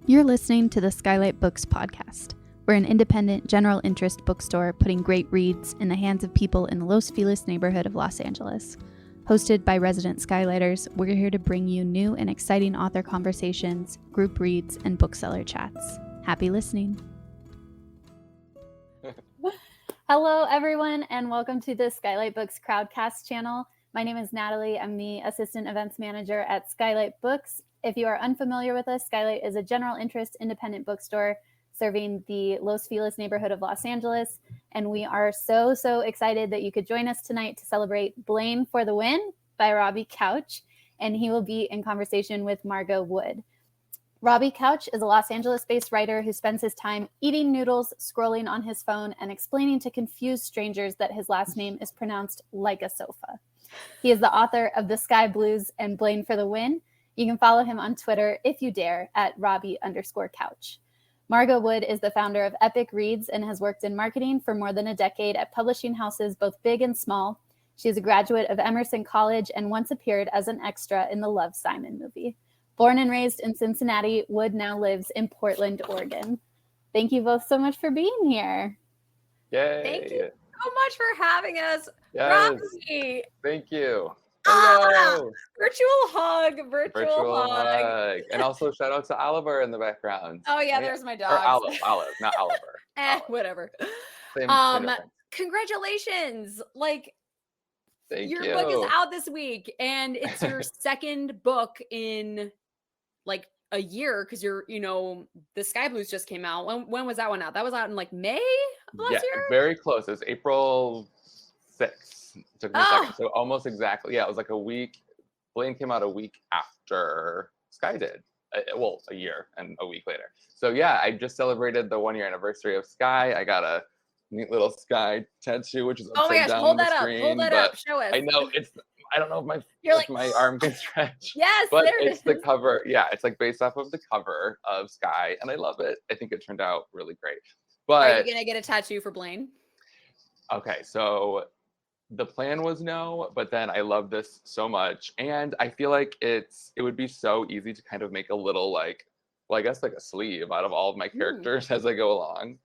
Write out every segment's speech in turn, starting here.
You're listening to the Skylight Books podcast. We're an independent, general interest bookstore putting great reads in the hands of people in the Los Feliz neighborhood of Los Angeles. Hosted by resident Skylighters, we're here to bring you new and exciting author conversations, group reads, and bookseller chats. Happy listening. Hello, everyone, and welcome to the Skylight Books Crowdcast channel. My name is Natalie. I'm the Assistant Events Manager at Skylight Books. If you are unfamiliar with us, Skylight is a general interest independent bookstore serving the Los Feliz neighborhood of Los Angeles. And we are so excited that you could join us tonight to celebrate Blaine for the Win by Robbie Couch. And he will be in conversation with Margot Wood. Robbie Couch is a Los Angeles-based writer who spends his time eating noodles, scrolling on his phone, and explaining to confused strangers that his last name is pronounced like a sofa. He is the author of The Sky Blues and Blaine for the Win. You can follow him on Twitter, if you dare, at Robbie_Couch. Margot Wood is the founder of Epic Reads and has worked in marketing for more than a decade at publishing houses both big and small. She is a graduate of Emerson College and once appeared as an extra in the Love, Simon movie. Born and raised in Cincinnati, Wood now lives in Portland, Oregon. Thank you both so much for being here. Yay. Thank you so much for having us, Yes. Robbie. Thank you. Hello. Virtual hug. And also shout out to Oliver in the background. Oh yeah, there's my dog. Or Olive, not Oliver. Olive. Whatever. Same difference. Congratulations. Thank your you. book is out this week and it's your second book in a year because The Sky Blues just came out. When was that one out? That was out in May of last year? Very close. It's April 6th. It took me a second. So almost exactly. Yeah, it was a week. Blaine came out a week after Sky did. A year and a week later. So yeah, I just celebrated the 1-year anniversary of Sky. I got a neat little Sky tattoo, which is upside down on the screen. Hold that up. Show us. I know I don't know if my arm can stretch. Yes, but there it it's is. the cover. Yeah, it's based off of the cover of Sky, and I love it. I think it turned out really great. But are you gonna get a tattoo for Blaine? Okay, so the plan was no, but then I love this so much, and I feel like it would be so easy to kind of make a little a sleeve out of all of my characters as I go along.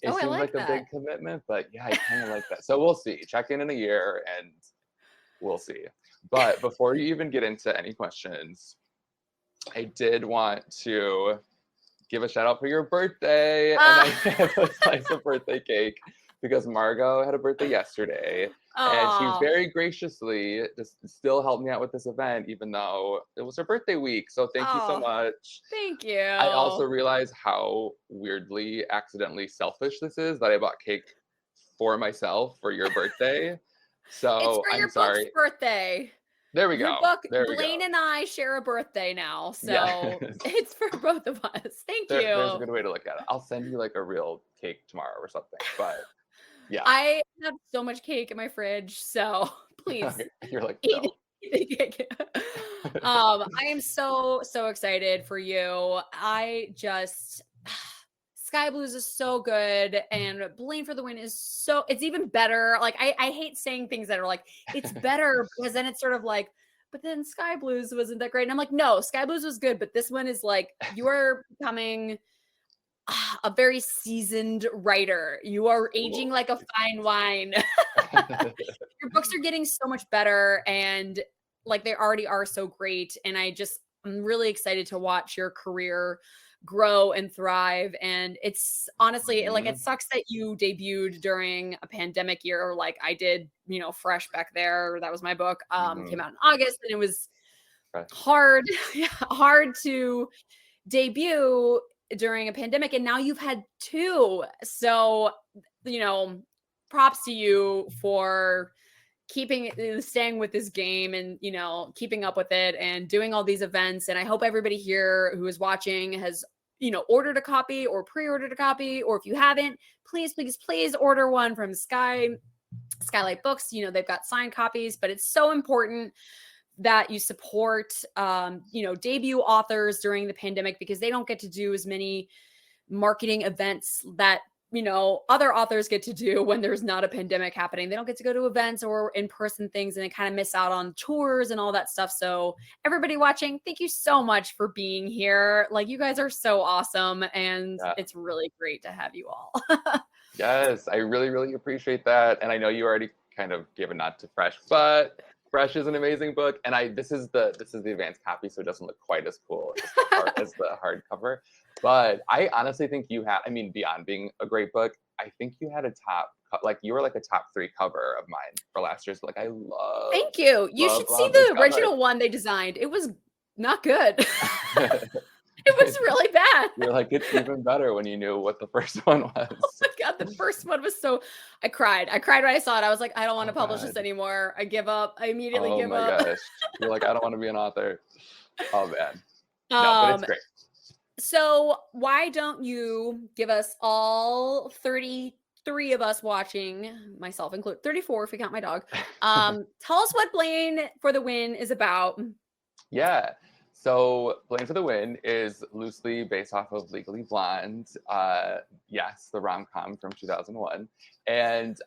It seems like a big commitment, but yeah, I kind of like that. So we'll see. Check in a year and we'll see. But before you even get into any questions, I did want to give a shout out for your birthday. And I had a slice of birthday cake because Margot had a birthday yesterday. And she very graciously just still helped me out with this event, even though it was her birthday week. So thank you so much. Thank you. I also realized how weirdly, accidentally selfish this is that I bought cake for myself for your birthday. So it's for your sorry. book's birthday. There we go. Blaine and I share a birthday now, so it's for both of us. Thank you. There's a good way to look at it. I'll send you a real cake tomorrow or something. But yeah, I have so much cake in my fridge, so please. Okay. You're no. Eat cake. I am so excited for you. Sky Blues is so good, and Blaine for the Win is it's even better. I hate saying things that are it's better because then it's sort of but then Sky Blues wasn't that great. And I'm no, Sky Blues was good, but this one is you are becoming a very seasoned writer. You are aging like a fine wine. Your books are getting so much better, and they already are so great. And I'm really excited to watch your career grow and thrive. And it's honestly it sucks that you debuted during a pandemic year like I did, Fresh back there. That was my book. Came out in August, and it was hard to debut during a pandemic, and now you've had 2. So props to you for staying with this game and keeping up with it and doing all these events. And I hope everybody here who is watching has ordered a copy or pre-ordered a copy, or if you haven't, please order one from Skylight Books. They've got signed copies, but it's so important that you support debut authors during the pandemic because they don't get to do as many marketing events that other authors get to do when there's not a pandemic happening. They don't get to go to events or in-person things, and they kind of miss out on tours and all that stuff. So everybody watching, thank you so much for being here. Like, you guys are so awesome, and it's really great to have you all. Yes, I really, really appreciate that. And I know you already kind of gave a nod to Fresh, but Fresh is an amazing book. And this is the advanced copy, so it doesn't look quite as cool as the hardcover. But I honestly think beyond being a great book, I think you had you were like a top 3 cover of mine for last year. So like, I love. Thank you. You should see the original one they designed. It was not good. It was really bad. You're like, it's even better when you knew what the first one was. Oh my God, the first one was I cried. I cried when I saw it. I was like, I don't want to publish this anymore. I give up. I immediately give up. Oh my gosh. You're like, I don't want to be an author. Oh man. No, but it's great. So why don't you give us all 33 of us watching, myself included, 34 if we count my dog. Tell us what Blaine for the Win is about. Yeah. So Blaine for the Win is loosely based off of Legally Blonde. Yes, the rom-com from 2001. And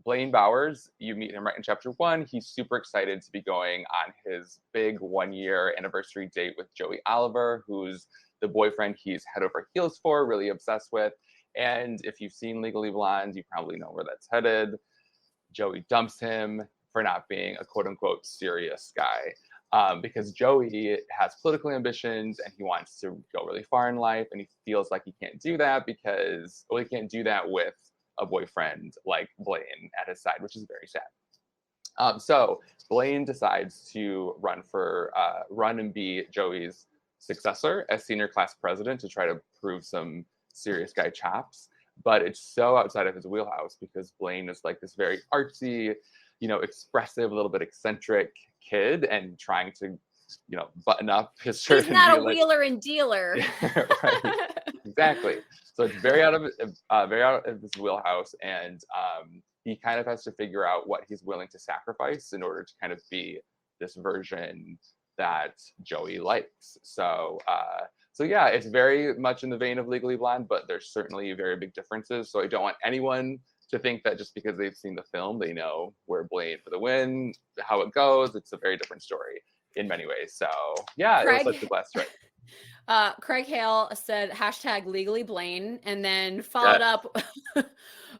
Blaine Bowers, you meet him right in chapter 1. He's super excited to be going on his big 1-year anniversary date with Joey Oliver, who's the boyfriend he's head over heels for, really obsessed with. And if you've seen Legally Blonde, you probably know where that's headed. Joey dumps him for not being a quote unquote serious guy. Because Joey has political ambitions and he wants to go really far in life, and he feels like he can't do that he can't do that with a boyfriend like Blaine at his side, which is very sad. So Blaine decides to run and be Joey's successor as senior class president to try to prove some serious guy chops. But it's so outside of his wheelhouse because Blaine is like this very artsy, expressive, a little bit eccentric kid, and trying to, button up his shirt. He's not a wheeler and dealer. Right. Exactly. So it's very out of his wheelhouse, and he kind of has to figure out what he's willing to sacrifice in order to kind of be this version that Joey likes. So yeah, it's very much in the vein of Legally Blonde, but there's certainly very big differences. So I don't want anyone to think that just because they've seen the film, they know where Blaine for the Win, how it goes. It's a very different story in many ways. So yeah, it was such a blast, right? Craig Hale said #Legally Blaine, and then followed up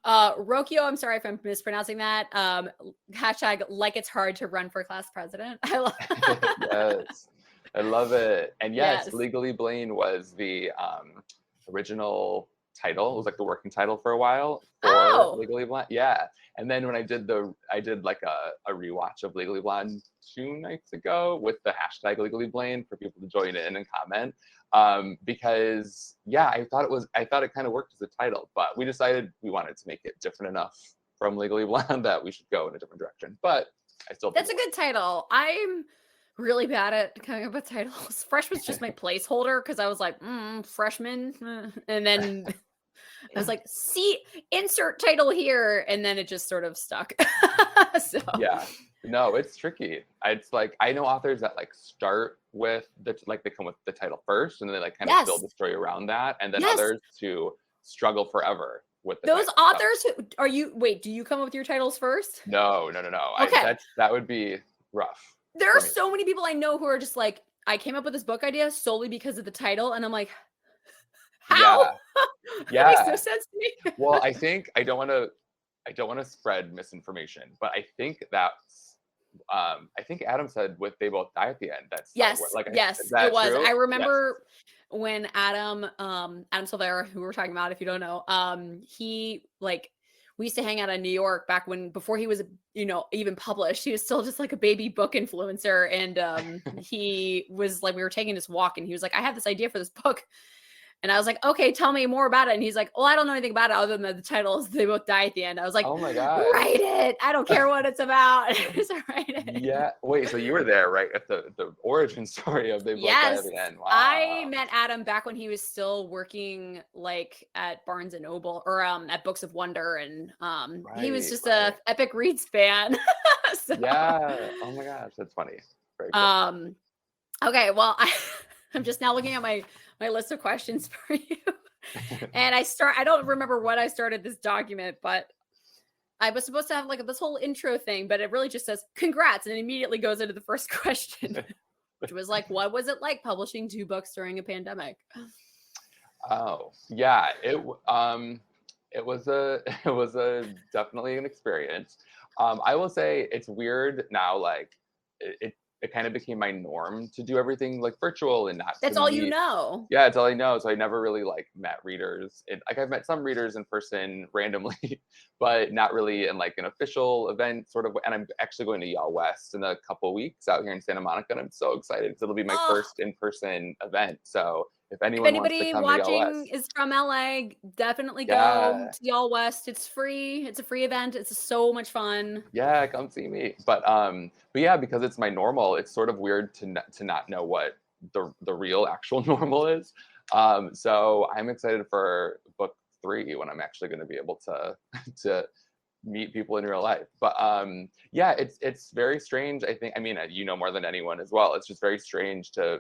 Rokio, I'm sorry if I'm mispronouncing that. # like it's hard to run for class president. I love Yes, I love it. And yes, Legally Blaine was the original title. It was like the working title for a while for Legally Blonde. Yeah. And then when I did like a rewatch of Legally Blonde 2 nights ago with the # Legally Blaine for people to join in and comment. Because I thought it kind of worked as a title, but we decided we wanted to make it different enough from Legally Blonde that we should go in a different direction. But I still think that's a good title. I'm really bad at coming up with titles. Fresh was just my placeholder because I was like, freshman. And then I was like, insert title here. And then it just sort of stuck. So yeah, no, it's tricky. It's like, I know authors that like start with they come with the title first, and then they like kind of build the story around that. And then others to struggle forever with those authors. Do you come up with your titles first? No. Okay. That would be rough. There are so many people I know who are just like, I came up with this book idea solely because of the title. And I'm like, how? Yeah. That makes no sense to me. Well, I think I don't want to spread misinformation, but I think that's I think Adam said they both die at the end. That's yes, it was. True? I remember when Adam Silvera, who we're talking about, if you don't know, he we used to hang out in New York back before he was, even published. He was still just like a baby book influencer. And he was like, we were taking this walk and he was like, I have this idea for this book. And I was like, okay, tell me more about it. And he's like, well, I don't know anything about it other than the title is They Both Die at the End. I was like, oh my God, write it. I don't care what it's about. Just write it. Yeah. Wait, so you were there, right? At the origin story of They Both Die at the End. Wow. I met Adam back when he was still working at Barnes and Noble or at Books of Wonder. And he was just a epic reads fan. So, yeah. Oh my gosh, that's funny. Very cool. Okay, well, I'm just now looking at my list of questions for you. And I don't remember what I started this document, but I was supposed to have like this whole intro thing, but it really just says congrats and it immediately goes into the first question, which was like, what was it like publishing 2 books during a pandemic? Oh, yeah. It was a definitely an experience. I will say it's weird now, like it kind of became my norm to do everything like virtual and not That's to all you meet. know. Yeah, it's all I know. So I never really like met readers. Like I've met some readers in person randomly, but not really in like an official event sort of. And I'm actually going to Y'all West in a couple weeks out here in Santa Monica, and I'm so excited because it'll be my Oh, first in-person event. So if if anyone wants to anybody come to Y'all watching West, is from LA, definitely go yeah, to Y'all West. It's free. It's a free event. It's so much fun. yeah, come see me. But yeah, because it's my normal, it's sort of weird to not know what the real actual normal is. So I'm excited for book 3 when I'm actually going to be able to to meet people in real life. But yeah, it's very strange. I think, I mean, you know more than anyone as well. It's just very strange to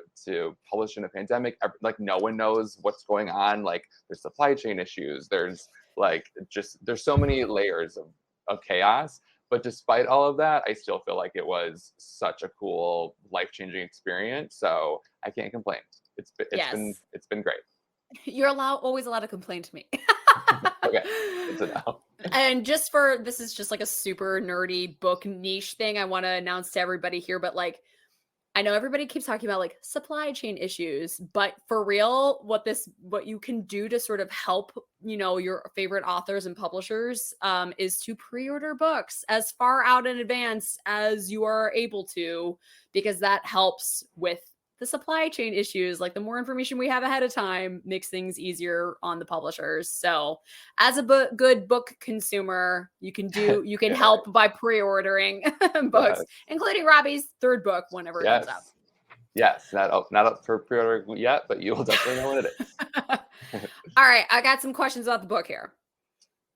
publish in a pandemic. Like no one knows what's going on. Like there's supply chain issues. There's like there's so many layers of chaos. But despite all of that, I still feel like it was such a cool, life-changing experience. So I can't complain. Yes. It's been great. You're always allowed to complain to me. Okay, good to know. And this is just like a super nerdy book niche thing I want to announce to everybody here, but like I know everybody keeps talking about like supply chain issues, but for real, what you can do to sort of help, your favorite authors and publishers is to pre-order books as far out in advance as you are able to, because that helps with the supply chain issues. Like the more information we have ahead of time makes things easier on the publishers. So as a good book consumer, you can Yeah. help by pre-ordering books, Yes. including Robbie's 3rd book whenever it comes out. Yes, not up for pre-order yet, but you will definitely know when it is. All right, I got some questions about the book here.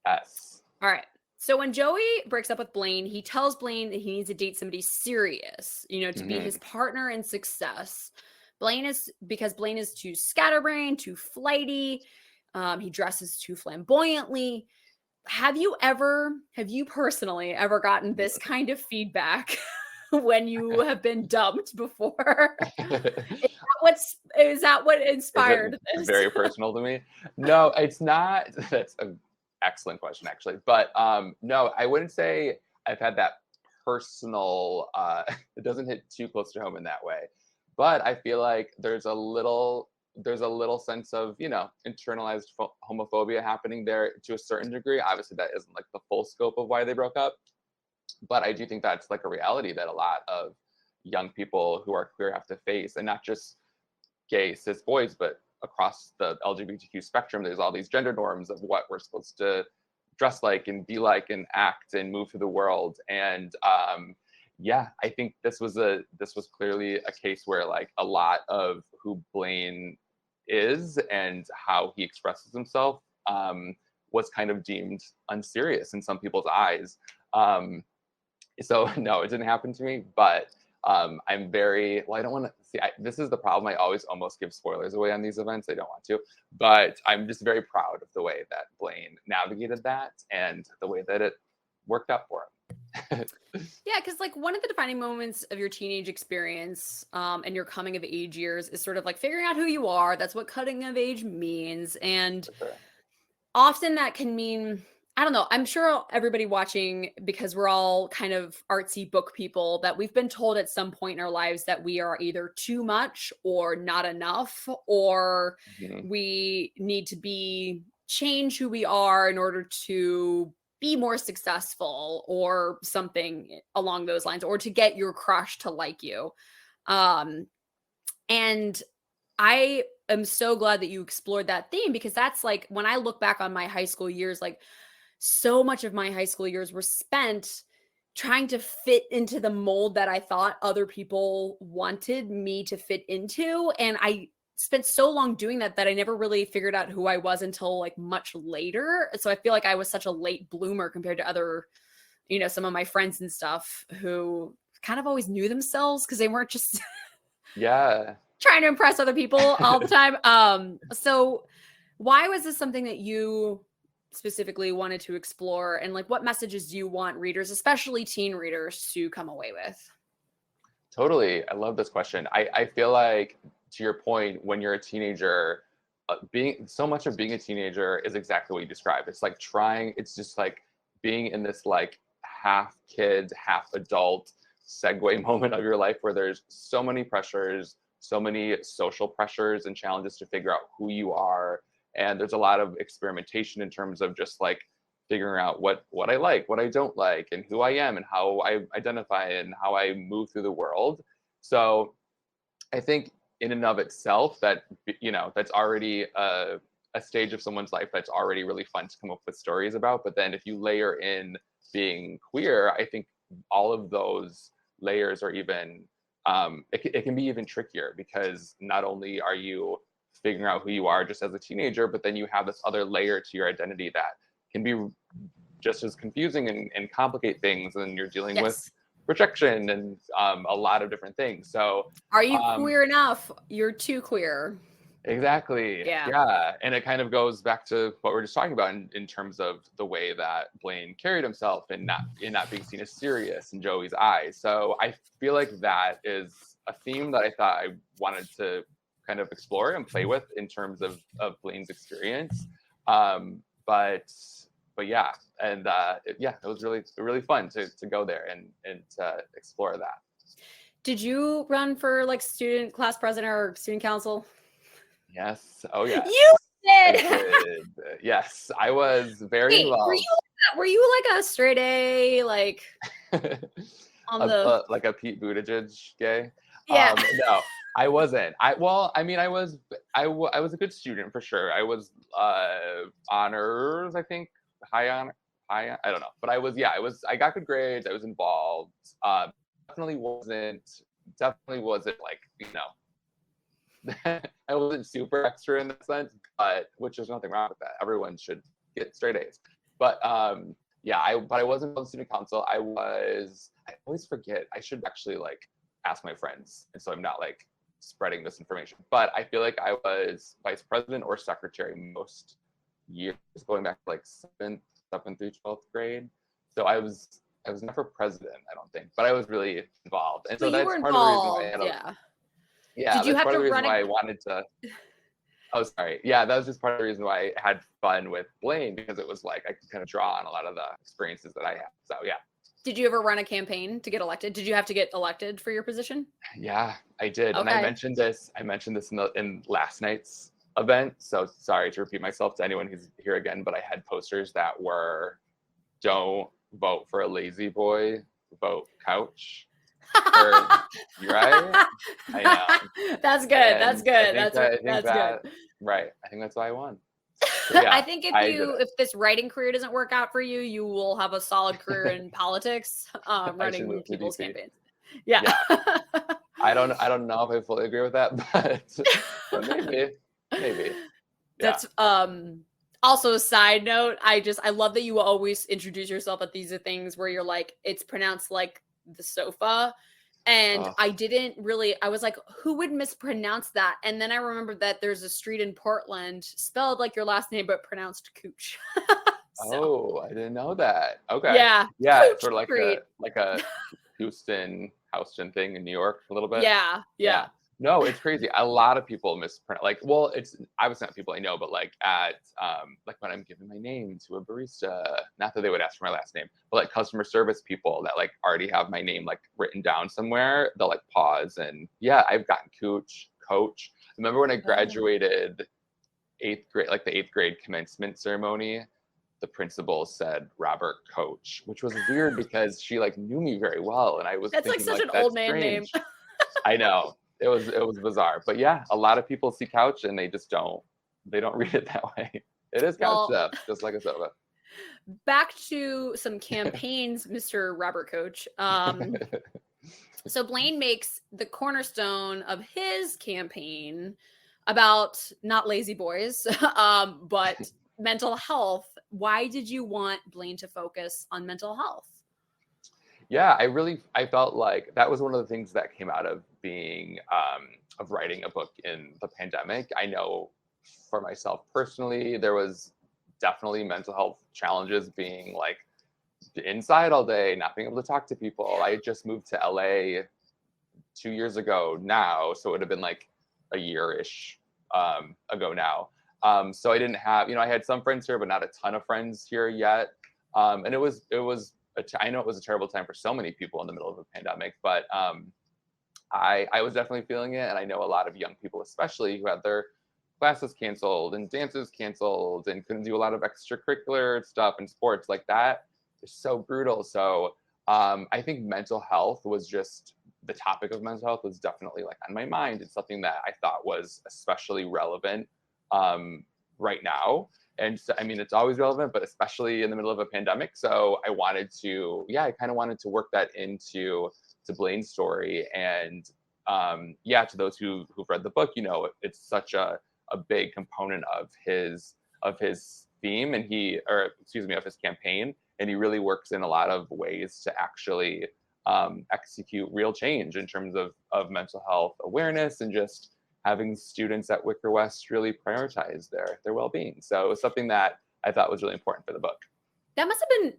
Yes. All right. So when Joey breaks up with Blaine, he tells Blaine that he needs to date somebody serious, to be his partner in success. Blaine is too scatterbrained, too flighty. He dresses too flamboyantly. Have you personally ever gotten this kind of feedback when you have been dumped before? Is that what inspired this? Very personal to me. No, it's not. That's an excellent question, actually. But no, I wouldn't say I've had that personal. It doesn't hit too close to home in that way. But I feel like there's a little sense of internalized homophobia happening there to a certain degree. Obviously, that isn't like the full scope of why they broke up, but I do think that's like a reality that a lot of young people who are queer have to face, and not just gay cis boys, but across the LGBTQ spectrum. There's all these gender norms of what we're supposed to dress like and be like and act and move through the world. And yeah, I think this was clearly a case where like a lot of who Blaine is and how he expresses himself was kind of deemed unserious in some people's eyes. So no, it didn't happen to me, but I'm very, well, I don't want to see, this is the problem. I always almost give spoilers away on these events. I don't want to, but I'm just very proud of the way that Blaine navigated that and the way that it worked out for him. Yeah, because like one of the defining moments of your teenage experience and your coming of age years is sort of like figuring out who you are. That's what cutting of age means. And often that can mean, I don't know, I'm sure everybody watching, because we're all kind of artsy book people, that we've been told at some point in our lives that we are either too much or not enough, or we need to change who we are in order to be more successful or something along those lines, or to get your crush to like you. And I am so glad that you explored that theme, because that's like, when I look back on my high school years, like so much of my high school years were spent trying to fit into the mold that I thought other people wanted me to fit into. And I spent so long doing that I never really figured out who I was until like much later. So I feel like I was such a late bloomer compared to other, some of my friends and stuff who kind of always knew themselves because they weren't just trying to impress other people all the time. So Why was this something that you specifically wanted to explore? And like, what messages do you want readers, especially teen readers, to come away with? Totally. I love this question. I feel like, to your point, when you're a teenager, being so much of being a teenager is exactly what you described. It's like it's just like being in this like half kid, half adult segue moment of your life where there's so many pressures, so many social pressures and challenges to figure out who you are. And there's a lot of experimentation in terms of just like figuring out what I like, what I don't like, and who I am and how I identify and how I move through the world. So I think in and of itself that, you know, that's already a stage of someone's life that's already really fun to come up with stories about. But then if you layer in being queer, I think all of those layers are even, it can be even trickier, because not only are you figuring out who you are just as a teenager, but then you have this other layer to your identity that can be just as confusing and complicate things, and you're dealing with rejection and a lot of different things. So are you queer enough? You're too queer. Exactly. Yeah. And it kind of goes back to what we're just talking about in terms of the way that Blaine carried himself and not being seen as serious in Joey's eyes. So I feel like that is a theme that I thought I wanted to kind of explore and play with in terms of Blaine's experience. But yeah, and it was really fun to go there and to explore that. Did you run for like student class president or student council? Yes. Oh yeah. You did. I did. Yes, I was very involved. Were you like a straight A, like on like a Pete Buttigieg gay? Yeah. No, I wasn't. I was a good student for sure. I was honors, I think, high honor. I don't know, but I got good grades. I was involved. Definitely wasn't like, you know, I wasn't super extra in that sense, but which there's nothing wrong with that. Everyone should get straight A's. But I wasn't on student council. I always forget. I should actually like ask my friends, and so I'm not like spreading this information. But I feel like I was vice president or secretary most years, going back to like 7th through 12th grade. So I was never president, I don't think, but I was really involved. And so that's part of the reason why I had Yeah, Did you that's have part to of the reason run why I wanted to. Oh, sorry. Yeah, that was just part of the reason why I had fun with Blaine, because it was like I could kind of draw on a lot of the experiences that I had. So yeah. Did you ever run a campaign to get elected? Did you have to get elected for your position? Yeah, I did. Okay. And I mentioned this in last night's event. So sorry to repeat myself to anyone who's here again, but I had posters that were, "Don't vote for a lazy boy, vote couch." Right? I know. That's good. And that's good. That's good. Right. I think that's why I won. So, yeah, I think if this writing career doesn't work out for you, you will have a solid career in politics, running people's campaigns. Yeah. I don't know if I fully agree with that, but maybe. That's also a side note. I love that you always introduce yourself at these things where you're like, it's pronounced like the sofa. And I was like, who would mispronounce that? And then I remembered that there's a street in Portland spelled like your last name, but pronounced Cooch. Oh, I didn't know that. Okay. Yeah. Yeah. It's sort of like a Houston thing in New York a little bit. Yeah. No, it's crazy. A lot of people mispronounce, like, well, it's obviously not people I know, but like at like when I'm giving my name to a barista, not that they would ask for my last name, but like customer service people that like already have my name like written down somewhere, they'll like pause. And yeah, I've gotten coach. Remember when I graduated 8th grade, like the 8th grade commencement ceremony, the principal said Robert Coach, which was weird because she like knew me very well, and I was that's thinking, like such an old man name. I know. It was bizarre, but yeah, a lot of people see couch and they don't read it that way. It is couch stuff, just like a sofa. Back to some campaigns, Mr. Robert Coach. So Blaine makes the cornerstone of his campaign about not lazy boys, but mental health. Why did you want Blaine to focus on mental health? Yeah, I felt like that was one of the things that came out of being of writing a book in the pandemic. I know for myself personally, there was definitely mental health challenges being like inside all day, not being able to talk to people. I had just moved to LA 2 years ago now, so it would have been like a year-ish ago now. So I didn't have, I had some friends here, but not a ton of friends here yet. And I know it was a terrible time for so many people in the middle of a pandemic, but I was definitely feeling it. And I know a lot of young people, especially, who had their classes canceled and dances canceled and couldn't do a lot of extracurricular stuff and sports like that. It's so brutal. So I think mental health was just, the topic of mental health was definitely like on my mind. It's something that I thought was especially relevant right now. And so, I mean, it's always relevant, but especially in the middle of a pandemic. So I wanted to, I kind of wanted to work that into Blaine's story. And to those who've read the book, it's such a big component of his theme of his campaign. And he really works in a lot of ways to actually execute real change in terms of mental health awareness and just having students at Wicker West really prioritize their well-being. So it was something that I thought was really important for the book. That must have been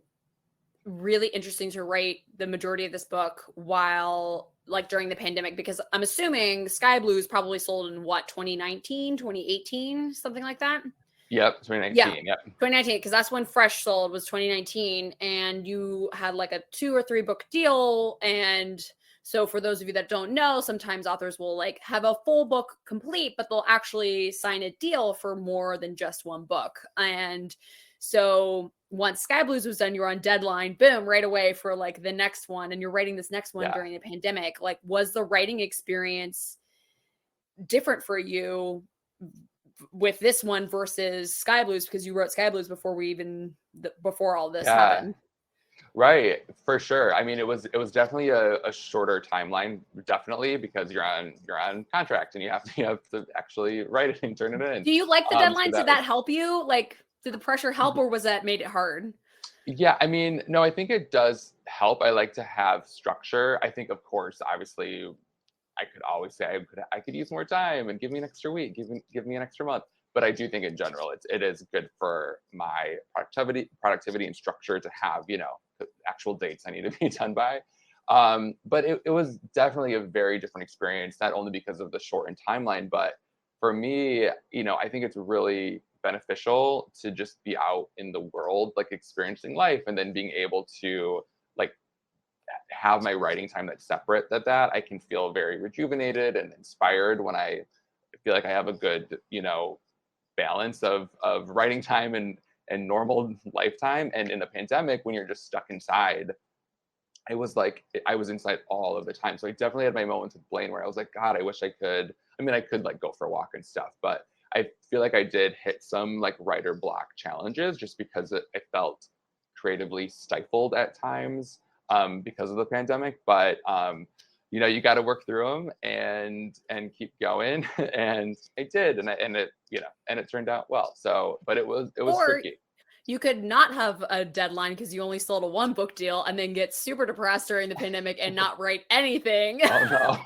really interesting to write the majority of this book while like during the pandemic, because I'm assuming Sky Blues probably sold in 2019, 2018, something like that. Yep, 2019. Yeah, 2019, because that's when Fresh sold, was 2019, and you had like a 2 or 3 book deal. And so for those of you that don't know, sometimes authors will like have a full book complete, but they'll actually sign a deal for more than just one book. And so once Sky Blues was done, you were on deadline, boom, right away for like the next one. And you're writing this next one during the pandemic. Like, was the writing experience different for you with this one versus Sky Blues, because you wrote Sky Blues before all this happened? Right, for sure. I mean, it was definitely a shorter timeline, definitely, because you're on contract and you have to actually write it and turn it in. Do you like the deadline? Did that help you? Like, did the pressure help, or was that made it hard? Yeah, I mean, no, I think it does help. I like to have structure. I think, of course, obviously, I could always say I could use more time and give me an extra week, give me an extra month. But I do think in general, it is good for my productivity and structure to have, the actual dates I need to be done by. But it was definitely a very different experience, not only because of the shortened timeline, but for me, I think it's really beneficial to just be out in the world, like experiencing life, and then being able to like have my writing time that's separate. That I can feel very rejuvenated and inspired when I feel like I have a good, balance of writing time and normal lifetime. And in the pandemic, when you're just stuck inside, it was like I was inside all of the time. So I definitely had my moments with Blaine where I was like, God, I wish I could. I mean, I could like go for a walk and stuff, but I feel like I did hit some like writer block challenges just because I felt creatively stifled at times because of the pandemic. But you got to work through them and keep going. And I did, and it turned out well. So, but it was tricky. You could not have a deadline because you only sold a 1 book deal and then get super depressed during the pandemic and not write anything. Oh no.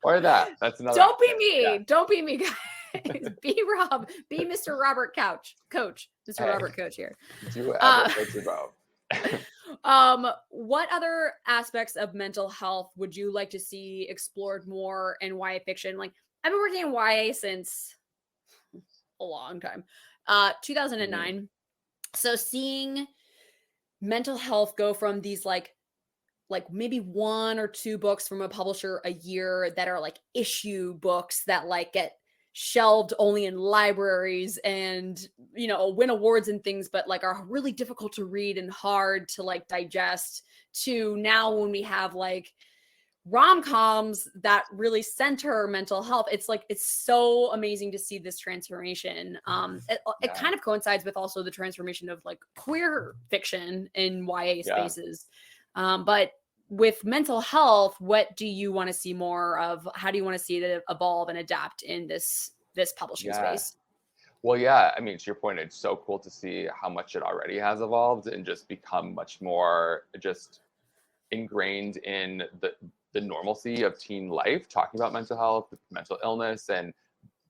Or that. That's another. Don't be me. Yeah. Don't be me, guys. Be Rob. Be Mr. Robert Coach. Mr. Robert Coach here. Do whatever about. What other aspects of mental health would you like to see explored more in YA fiction? Like, I've been working in YA since a long time, 2009. Mm-hmm. So seeing mental health go from these like maybe 1 or 2 books from a publisher a year that are like issue books that like get shelved only in libraries and win awards and things, but like are really difficult to read and hard to like digest, to now when we have like rom-coms that really center mental health. It's like, it's so amazing to see this transformation. It kind of coincides with also the transformation of like queer fiction in YA spaces. But with mental health, what do you want to see more of? How do you want to see it evolve and adapt in this publishing space? Well, yeah, I mean, to your point, it's so cool to see how much it already has evolved and just become much more just ingrained in the normalcy of teen life, talking about mental health, mental illness, and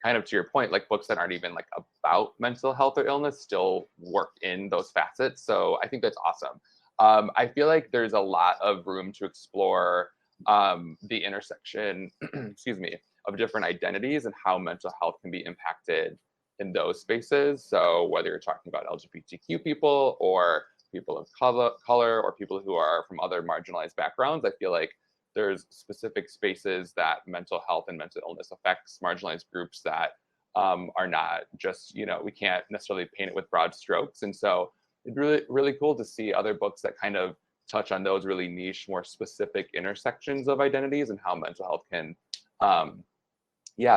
kind of to your point, like books that aren't even like about mental health or illness still work in those facets. So I think that's awesome. I feel like there's a lot of room to explore the intersection, excuse me, of different identities and how mental health can be impacted in those spaces. So whether you're talking about LGBTQ people or people of color or people who are from other marginalized backgrounds, I feel like there's specific spaces that mental health and mental illness affects marginalized groups that are not just, we can't necessarily paint it with broad strokes. And so it's really, really cool to see other books that kind of touch on those really niche, more specific intersections of identities and how mental health can,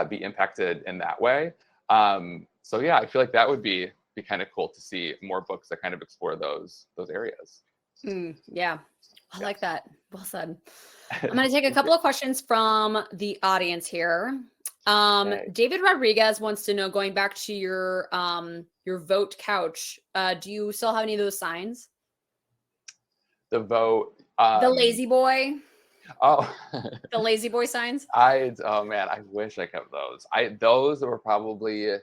be impacted in that way. So yeah, I feel like that would be kind of cool to see more books that kind of explore those areas. Yeah, I like that. Well said. I'm going to take a couple of questions from the audience here. Okay. David Rodriguez wants to know, going back to your vote couch, do you still have any of those signs? The vote. The lazy boy. Oh, the lazy boy signs. Oh man, I wish I kept those. Those were probably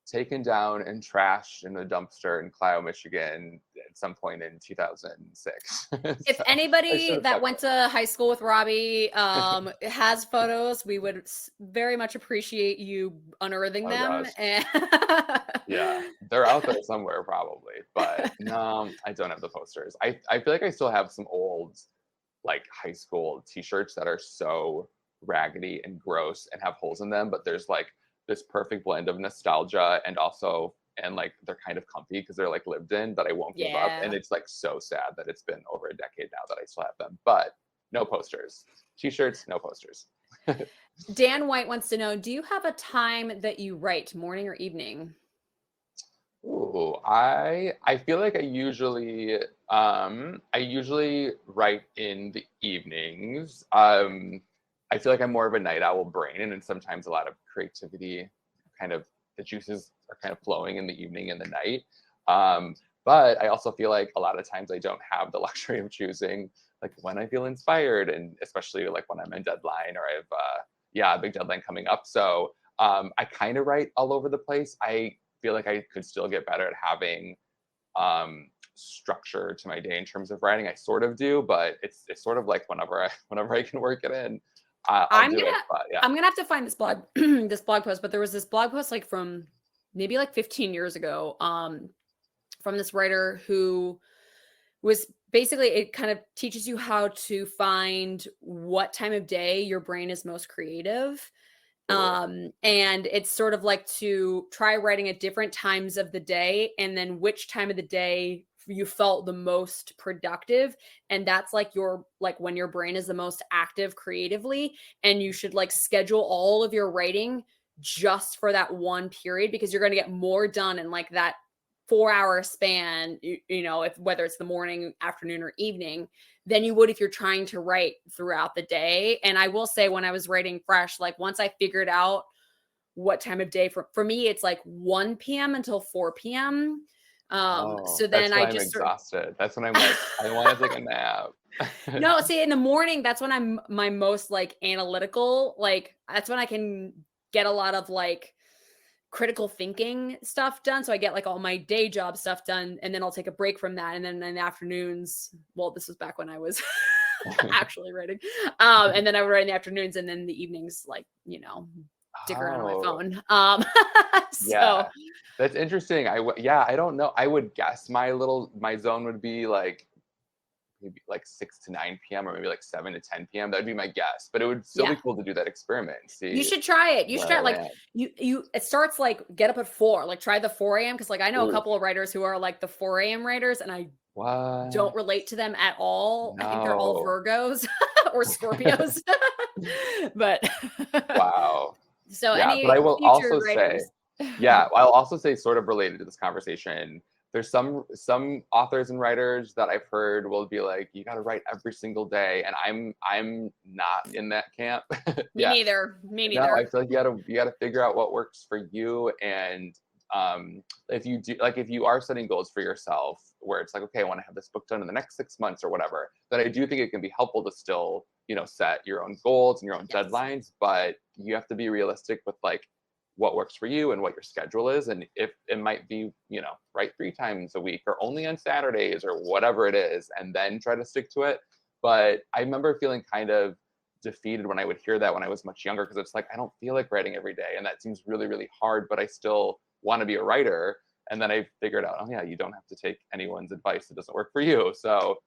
taken down and trashed in a dumpster in Clio, Michigan at some point in 2006. If anybody that went to high school with Robbie has photos, we would very much appreciate you unearthing them. And yeah, they're out there somewhere probably, but no, I don't have the posters. I feel like I still have some old like high school t-shirts that are so raggedy and gross and have holes in them, but there's like this perfect blend of nostalgia and like they're kind of comfy because they're like lived in, but I won't give up. And it's like so sad that it's been over a decade now that I still have them, but no posters. T-shirts, no posters. Dan White wants to know, do you have a time that you write, morning or evening? Ooh, I feel like I usually write in the evenings. I feel like I'm more of a night owl brain, and sometimes a lot of creativity, kind of the juices are kind of flowing in the evening and the night. But I also feel like a lot of times I don't have the luxury of choosing like when I feel inspired, and especially like when I'm in deadline or I have a big deadline coming up. So I kind of write all over the place. I feel like I could still get better at having structure to my day in terms of writing. I sort of do, but it's sort of like whenever I can work it in. I'm gonna have to find this blog this blog post, but there was this blog post like from maybe like 15 years ago from this writer who was basically, it kind of teaches you how to find what time of day your brain is most creative. And it's sort of like to try writing at different times of the day, and then which time of the day you felt the most productive. And that's like when your brain is the most active creatively, and you should like schedule all of your writing just for that one period, because you're going to get more done in like that 4-hour span, if whether it's the morning, afternoon, or evening, than you would if you're trying to write throughout the day. And I will say, when I was writing fresh, like once I figured out what time of day for me, it's like 1 p.m. until 4 p.m. So then I'm exhausted. That's when I'm like, I want to take a nap. No, see, in the morning, that's when I'm my most like analytical. Like that's when I can get a lot of like critical thinking stuff done. So I get like all my day job stuff done, and then I'll take a break from that. And then in the afternoons, well, this was back when I was actually writing. And then I would write in the afternoons, and then the evenings, like, dick around on my phone. Yeah, that's interesting. I don't know. I would guess my zone would be like maybe like 6 to 9 p.m. or maybe like 7 to 10 p.m. That'd be my guess, but it would still be cool to do that experiment. See, you should try it. You should try like it starts like get up at 4, like try the 4 a.m. Because like I know a couple of writers who are like the 4 a.m. writers, and I don't relate to them at all. No. I think they're all Virgos or Scorpios. But wow. So but I will also writers. I'll also say, sort of related to this conversation, there's some authors and writers that I've heard will be like, you got to write every single day, and I'm not in that camp. Me neither. No, I feel like you gotta figure out what works for you, and if you are setting goals for yourself where it's like, okay, I want to have this book done in the next 6 months or whatever, then I do think it can be helpful to still set your own goals and your own deadlines, but you have to be realistic with like what works for you and what your schedule is. And if it might be, write 3 times a week or only on Saturdays or whatever it is, and then try to stick to it. But I remember feeling kind of defeated when I would hear that when I was much younger, because it's like, I don't feel like writing every day. And that seems really, really hard, but I still want to be a writer. And then I figured out, oh yeah, you don't have to take anyone's advice. It doesn't work for you. So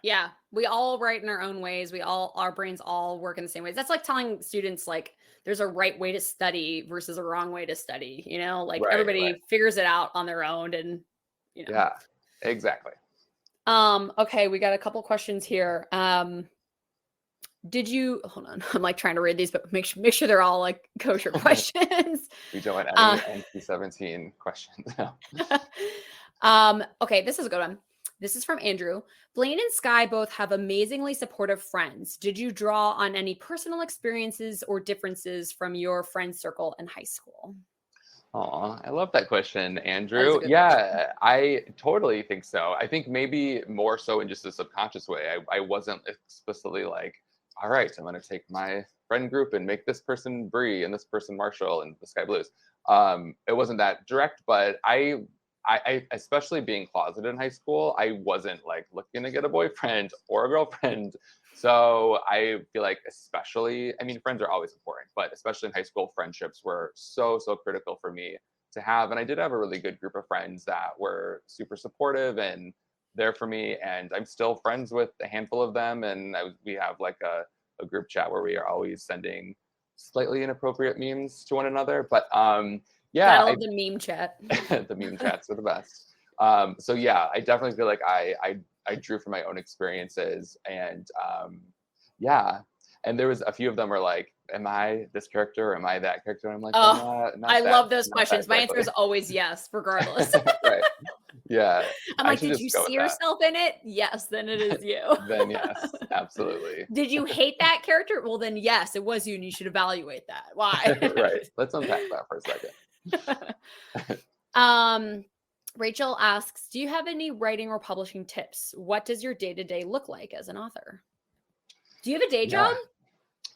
yeah. We all write in our own ways. Our brains all work in the same ways. That's like telling students like there's a right way to study versus a wrong way to study, like everybody figures it out on their own. And yeah, exactly. Okay, we got a couple questions here. Did you hold on? I'm like trying to read these, but make sure they're all like kosher questions. We don't want any NC-17 questions. Okay, this is a good one. This is from Andrew. Blaine and Sky both have amazingly supportive friends. Did you draw on any personal experiences or differences from your friend circle in high school? Oh, I love that question, Andrew. Yeah, I totally think so. I think maybe more so in just a subconscious way. I wasn't explicitly like, all right, I'm going to take my friend group and make this person Bree and this person Marshall and the Sky Blues. It wasn't that direct, but I especially being closeted in high school, I wasn't like looking to get a boyfriend or a girlfriend. So I feel like friends are always important, but especially in high school, friendships were so critical for me to have. And I did have a really good group of friends that were super supportive and there for me. And I'm still friends with a handful of them. And we have like a group chat where we are always sending slightly inappropriate memes to one another. But yeah, I love the meme chat. The meme chats are the best. So yeah, I definitely feel like I drew from my own experiences, and yeah. And there was a few of them were like, am I this character or am I that character? And I'm like, oh, I love those questions. My answer is always yes, regardless. Right. Yeah. I'm like, did you see yourself in it? Yes, then it is you. Then yes, absolutely. Did you hate that character? Well, then yes, it was you, and you should evaluate that. Why? Right. Let's unpack that for a second. Rachel asks, do you have any writing or publishing tips? What does your day-to-day look like as an author? Do you have a day job?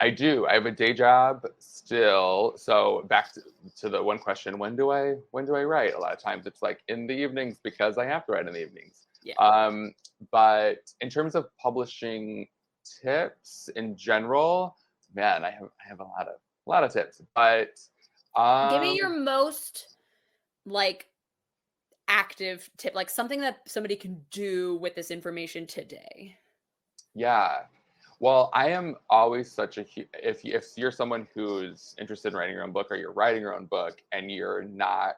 I do. I have a day job still. So back to the one question, when do I write? A lot of times it's like in the evenings because I have to write in the evenings. Yeah. But in terms of publishing tips in general, man, I have a lot of tips. But give me your most like active tip, like something that somebody can do with this information today. Yeah. Well, I am always such if you're someone who's interested in writing your own book or you're writing your own book and you're not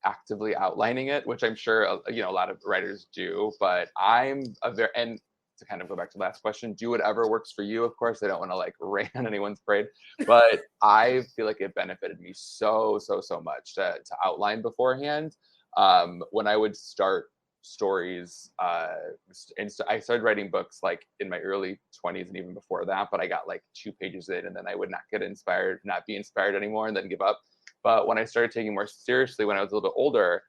actively outlining it, which I'm sure a lot of writers do, but and to kind of go back to the last question, do whatever works for you. Of course, I don't want to like rain on anyone's parade, but I feel like it benefited me so much to outline beforehand. When I would start stories, and so I started writing books like in my early 20s and even before that, but I got like 2 pages in and then I would not be inspired anymore and then give up. But when I started taking more seriously when I was a little bit older,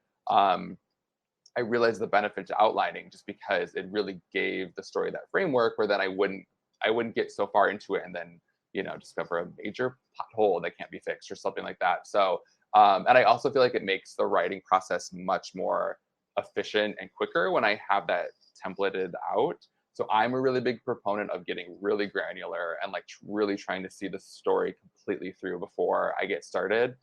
I realized the benefit to outlining, just because it really gave the story that framework where then I wouldn't get so far into it and then discover a major plot hole that can't be fixed or something like that. So and I also feel like it makes the writing process much more efficient and quicker when I have that templated out. So I'm a really big proponent of getting really granular and like really trying to see the story completely through before I get started.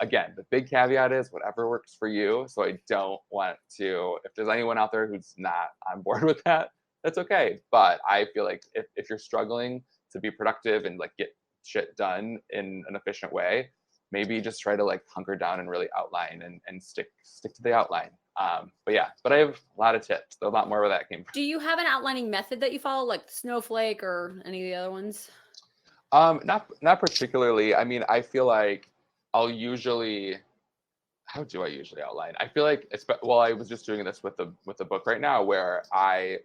Again, the big caveat is whatever works for you. So I don't want to, if there's anyone out there who's not on board with that, that's okay. But I feel like if you're struggling to be productive and like get shit done in an efficient way, maybe just try to like hunker down and really outline and stick to the outline. But I have a lot of tips, a lot more where that came from. Do you have an outlining method that you follow, like Snowflake or any of the other ones? Not particularly. I mean, I feel like how do I usually outline? I feel like I was just doing this with the book right now, where I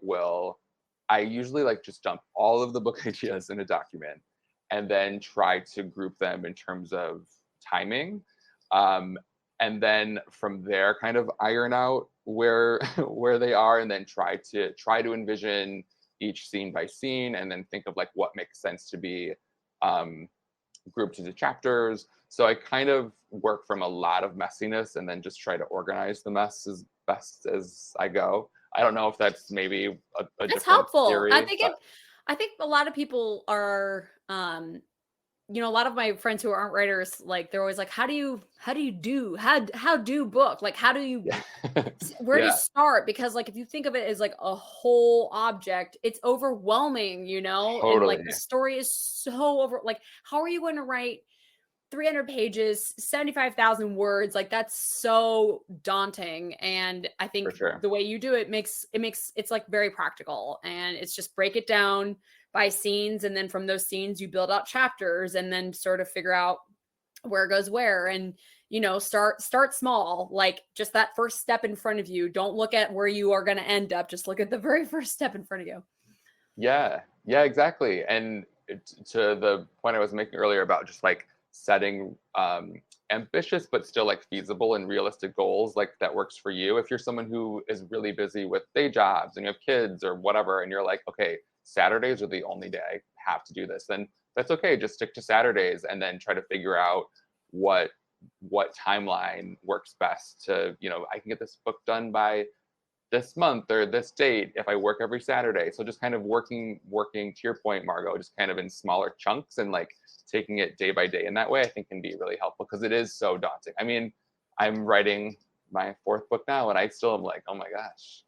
usually like just dump all of the book ideas in a document and then try to group them in terms of timing. And then from there kind of iron out where they are, and then try to envision each scene by scene, and then think of like what makes sense to be grouped into chapters. So I kind of work from a lot of messiness and then just try to organize the mess as best as I go. I don't know if that's maybe a That's different helpful. theory. I think a lot of people are, a lot of my friends who aren't writers, like they're always like, how do book? Like, how do you, where do you Yeah, start? Because like, if you think of it as like a whole object, it's overwhelming, and like totally. the story is so like, how are you going to write 300 pages, 75,000 words? Like that's so daunting. And I For think sure. the way you do it it's like very practical, and it's just break it down by scenes. And then from those scenes, you build out chapters and then sort of figure out where goes where. And, start small, like just that first step in front of you. Don't look at where you are going to end up. Just look at the very first step in front of you. Yeah, exactly. And to the point I was making earlier about just like setting ambitious but still like feasible and realistic goals, like that works for you. If you're someone who is really busy with day jobs and you have kids or whatever, and you're like, okay, Saturdays are the only day I have to do this, then that's okay. Just stick to Saturdays and then try to figure out what timeline works best to, I can get this book done by this month or this date if I work every Saturday. So just kind of working to your point, Margot, just kind of in smaller chunks and like taking it day by day in that way, I think can be really helpful because it is so daunting. I mean, I'm writing my 4th book now and I still am like, oh my gosh,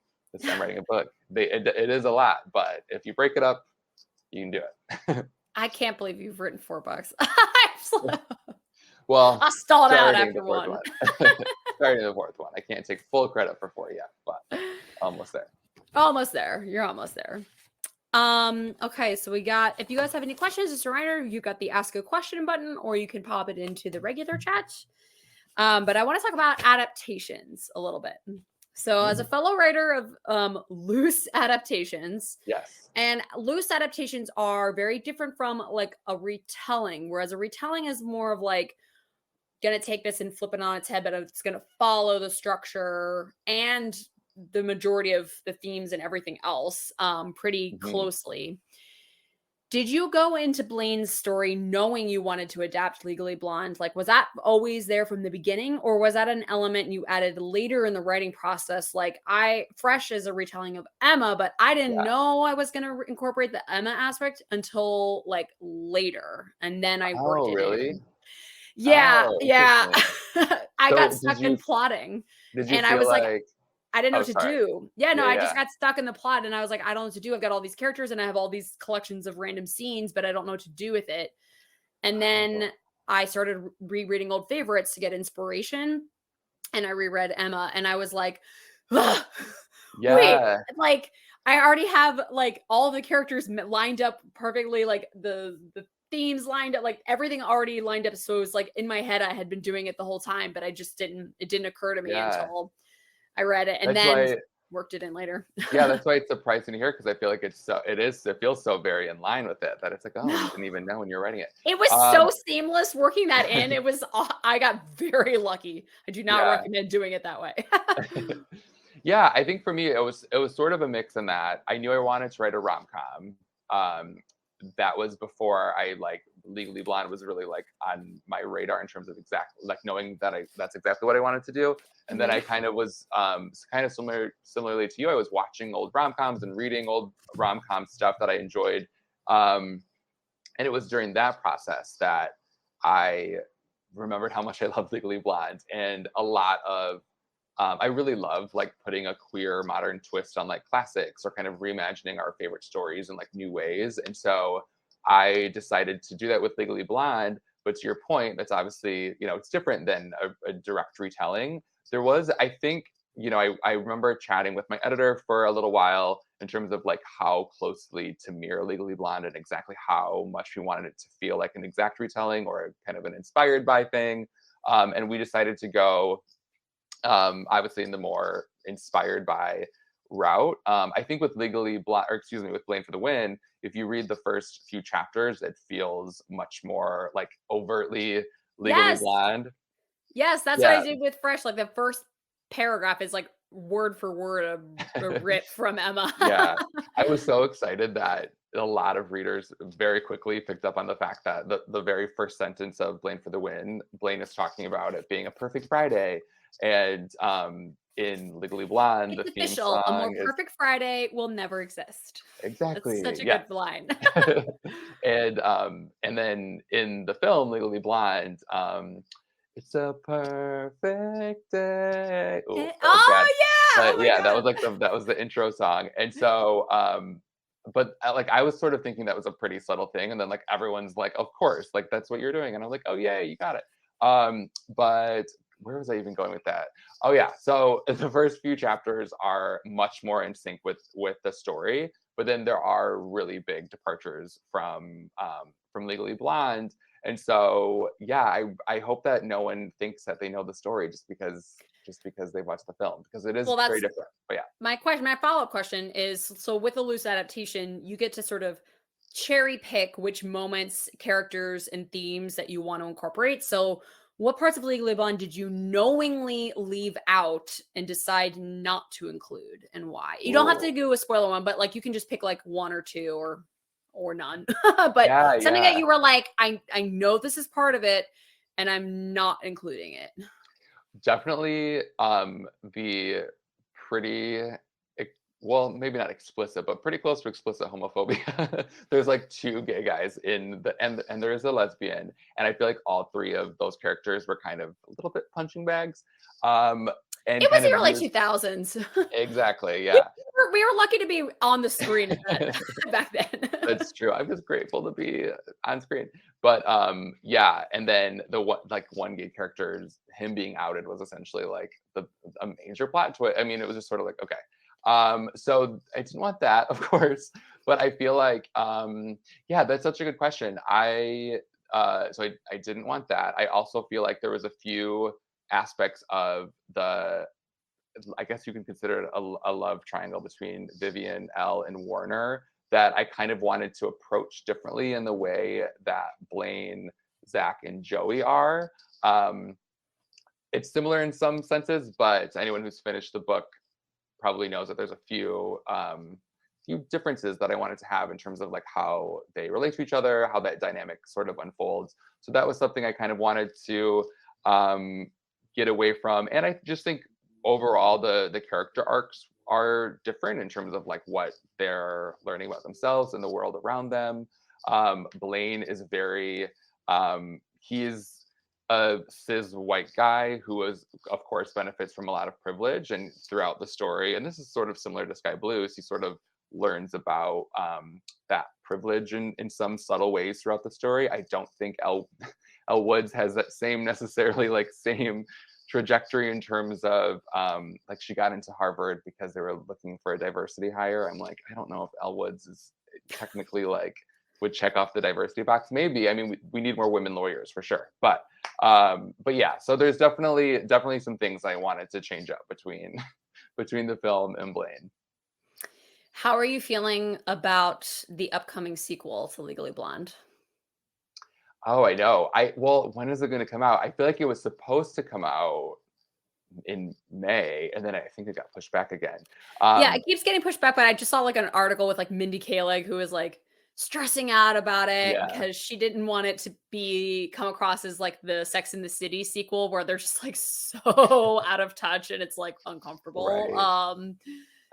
I'm writing a book. It is a lot, but if you break it up, you can do it. I can't believe you've written 4 books. Well, I'll stall out starting after the 4th one. Starting the 4th one. I can't take full credit for 4 yet, but almost there. Almost there. You're almost there. Okay, so if you guys have any questions, just a reminder, you got the ask a question button, or you can pop it into the regular chat. But I want to talk about adaptations a little bit. So as a fellow writer of loose adaptations, yes, and loose adaptations are very different from like a retelling, whereas a retelling is more of like going to take this and flip it on its head, but it's going to follow the structure and the majority of the themes and everything else pretty closely. Did you go into Blaine's story knowing you wanted to adapt Legally Blonde? Like, was that always there from the beginning, or was that an element you added later in the writing process? Like, Fresh is a retelling of Emma, but I didn't know I was going to incorporate the Emma aspect until like later. And then I worked it in. Yeah. I got stuck in plotting. Did you and feel I was like I didn't know what to do. Yeah, no, I just yeah. got stuck in the plot and I was like, I don't know what to do. I've got all these characters and I have all these collections of random scenes, but I don't know what to do with it. And then I started rereading old favorites to get inspiration. And I reread Emma and I was like, wait, like I already have like all the characters lined up perfectly, like the themes lined up, like everything already lined up. So it was like in my head, I had been doing it the whole time, but it didn't occur to me until I read it and then worked it in later. Yeah, that's why it's surprising to hear, because I feel like it feels so very in line with it that it's like, oh, you didn't even know when you're writing it. It was so seamless working that in. It was, I got very lucky. I do not recommend doing it that way. Yeah, I think for me, it was sort of a mix in that I knew I wanted to write a rom-com. That was before I like Legally Blonde was really like on my radar in terms of knowing that that's exactly what I wanted to do. And then I kind of was kind of similarly to you. I was watching old rom-coms and reading old rom-com stuff that I enjoyed. And it was during that process that I remembered how much I loved Legally Blonde, and a lot of I really love like putting a queer modern twist on like classics or kind of reimagining our favorite stories in like new ways. And so I decided to do that with Legally Blonde. But to your point, that's obviously, it's different than a direct retelling. There was, I think, I remember chatting with my editor for a little while in terms of like how closely to mirror Legally Blonde and exactly how much we wanted it to feel like an exact retelling or kind of an inspired by thing. And we decided to go obviously in the more inspired by route. I think with with Blaine for the Win, if you read the first few chapters, it feels much more like overtly Legally Blonde. Yes, that's what I did with Fresh. Like the first paragraph is like word for word a rip from Emma. Yeah, I was so excited that a lot of readers very quickly picked up on the fact that the very first sentence of Blaine for the Win, Blaine is talking about it being a perfect Friday. And in Legally Blonde, It's the theme official. A more song is perfect Friday will never exist. That's exactly, such a yeah. good line. And then in the film Legally Blonde, it's a perfect day. Ooh, that was bad. Oh yeah! But Oh my yeah, that was god! like that was the intro song. And so but like I was sort of thinking that was a pretty subtle thing, and then like everyone's like, of course, like that's what you're doing, and I'm like, oh yeah, you got it. But where was I even going with that? Oh yeah, so the first few chapters are much more in sync with the story, but then there are really big departures from Legally Blonde. And so yeah, I hope that no one thinks that they know the story just because they watched the film, because it is Well, very that's different. But yeah. my follow-up question is, so with a loose adaptation, you get to sort of cherry pick which moments, characters, and themes that you want to incorporate. So what parts of Legally Blonde did you knowingly leave out and decide not to include, and why? You don't have to Ooh. do a spoiler one, but like you can just pick like one or two or none. But Yeah, something that yeah. you were like, I know this is part of it and I'm not including it. Definitely be pretty well, maybe not explicit, but pretty close to explicit homophobia. There's like two gay guys in the and there is a lesbian, and I feel like all three of those characters were kind of a little bit punching bags. And It was kind the of early used 2000s. exactly, We yeah. we were lucky to be on the screen back then. That's true. I'm just grateful to be on screen. But yeah, and then the one gay character's him being outed was essentially like a major plot twist. I mean, it was just sort of like, okay. So I didn't want that, of course, but I feel like yeah, that's such a good question. I didn't want that. I also feel like there was a few aspects of I guess you can consider it a love triangle between Vivian, Elle, and Warner that I kind of wanted to approach differently in the way that Blaine, Zach, and Joey are. It's similar in some senses, but anyone who's finished the book probably knows that there's a few differences that I wanted to have in terms of like how they relate to each other, how that dynamic sort of unfolds. So that was something I kind of wanted to get away from. And I just think overall the character arcs are different in terms of like what they're learning about themselves and the world around them. Blaine is very he's a cis white guy who is of course benefits from a lot of privilege, and throughout the story, and this is sort of similar to Sky Blues, he sort of learns about that privilege in some subtle ways throughout the story. I don't think Elle Woods has that same necessarily like same trajectory in terms of like she got into Harvard because they were looking for a diversity hire. I'm like, I don't know if Elle Woods is technically like would check off the diversity box. Maybe. I mean, we need more women lawyers for sure. But yeah, so there's definitely some things I wanted to change up between the film and Blaine. How are you feeling about the upcoming sequel to Legally Blonde? Oh, I know. Well, when is it going to come out? I feel like it was supposed to come out in May, and then I think it got pushed back again. Yeah, it keeps getting pushed back, but I just saw like an article with like Mindy Kaling, who was like stressing out about it Yeah. because she didn't want it to come across as like the Sex and the City sequel where they're just like so out of touch and it's like uncomfortable. Right.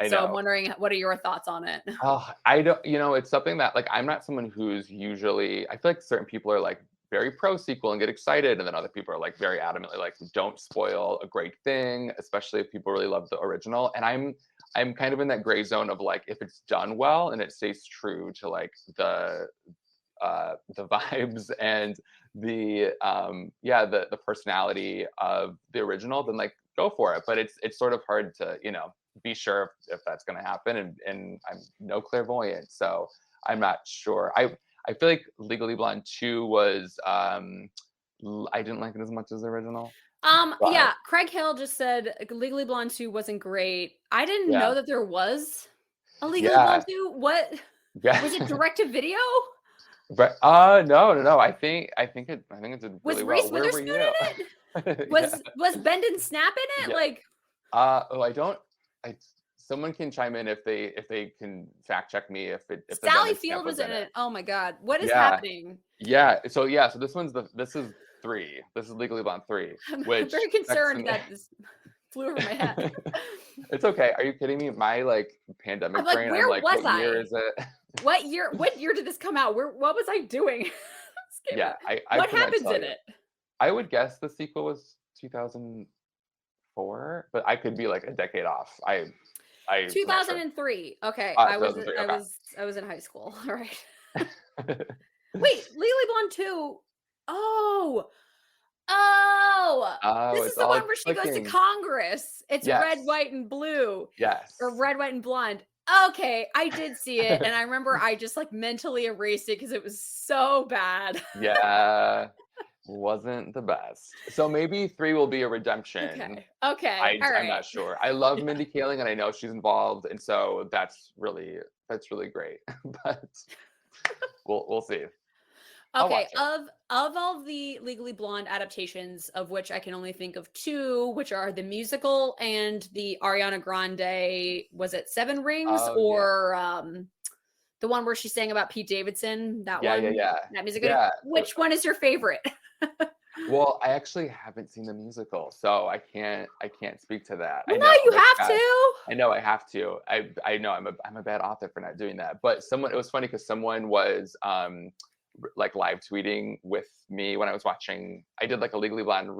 I So know. I'm wondering, what are your thoughts on it? Oh, I don't, it's something that like I'm not someone who's usually, I feel like certain people are like very pro sequel and get excited, and then other people are like very adamantly like don't spoil a great thing, especially if people really love the original. And I'm kind of in that gray zone of like, if it's done well and it stays true to like the vibes and the the personality of the original, then like go for it. But it's sort of hard to be sure if that's going to happen, and I'm no clairvoyant, so I'm not sure. I feel like Legally Blonde 2 was I didn't like it as much as the original. Yeah, Craig Hill just said Legally Blonde 2 wasn't great. I didn't know that there was a Legally Blonde 2. What? Was it direct to video? But no. I think it did really well. Was Reese Where were Witherspoon you? in it? Was Bend and Snap in it? Yeah. Like I someone can chime in if they can fact check me if the Sally Venice Field Camp was in it. it. Oh my God. What is Yeah. happening? Yeah. So this is 3. This is Legally Blonde 3. I'm Which very concerned that this flew over my head. It's okay. Are you kidding me? My like pandemic I'm like, brain. where I'm like, was what year I? is it? What year did this come out? What was I doing? Yeah, I what couldn't happens tell in you. it? I would guess the sequel was 2004, but I could be like a decade off. I'm not sure. 2003. Okay. 2003, I okay. was in high school. All right. Wait, Legally Blonde 2. Oh. This is it's the all one like where she goes to clicking. Congress. It's red, Yes. white, and blue. Yes. Or red, white, and blonde. Okay, I did see it, and I remember I just like mentally erased it because it was so bad. Yeah, wasn't the best. So maybe 3 will be a redemption. Okay. All right. I'm not sure. I love Mindy Kaling, and I know she's involved, and so that's really great. But we'll see. Okay, of all the Legally Blonde adaptations, of which I can only think of 2, which are the musical and the Ariana Grande, was it 7 Rings, or the one where she sang about Pete Davidson? That one, that music video. Which one is your favorite? Well, I actually haven't seen the musical, so I can't speak to that. Well, I know no, you have bad. to. I know I have to. I know I'm a bad author for not doing that. But it was funny because someone was like live tweeting with me when I was watching. I did like a Legally Blonde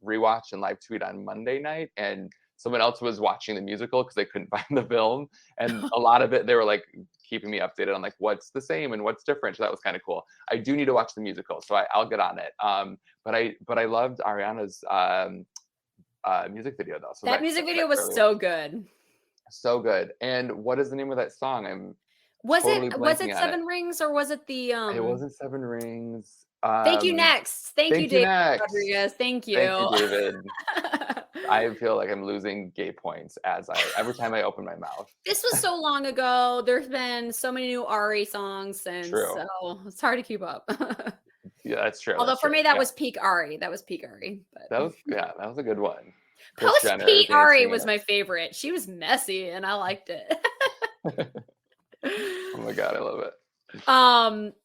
rewatch and live tweet on Monday night, and someone else was watching the musical because they couldn't find the film, and a lot of it they were like keeping me updated on like what's the same and what's different. So that was kind of cool. I do need to watch the musical, so I'll get on it. But I loved Ariana's music video though. So that music video was so good. So good. And what is the name of that song? Was it 7 Rings or was it the It wasn't 7 Rings. Thank you next. Thank you, David Rodriguez. Thank you. Thank you, David. I feel like I'm losing gay points every time I open my mouth. This was so long ago. There's been so many new Ari songs since, so it's hard to keep up. Yeah, that's true. Although for me, that was peak Ari. That was peak Ari. But. That was a good one. Post Pete Ari was my favorite. She was messy, and I liked it. Oh my God, I love it.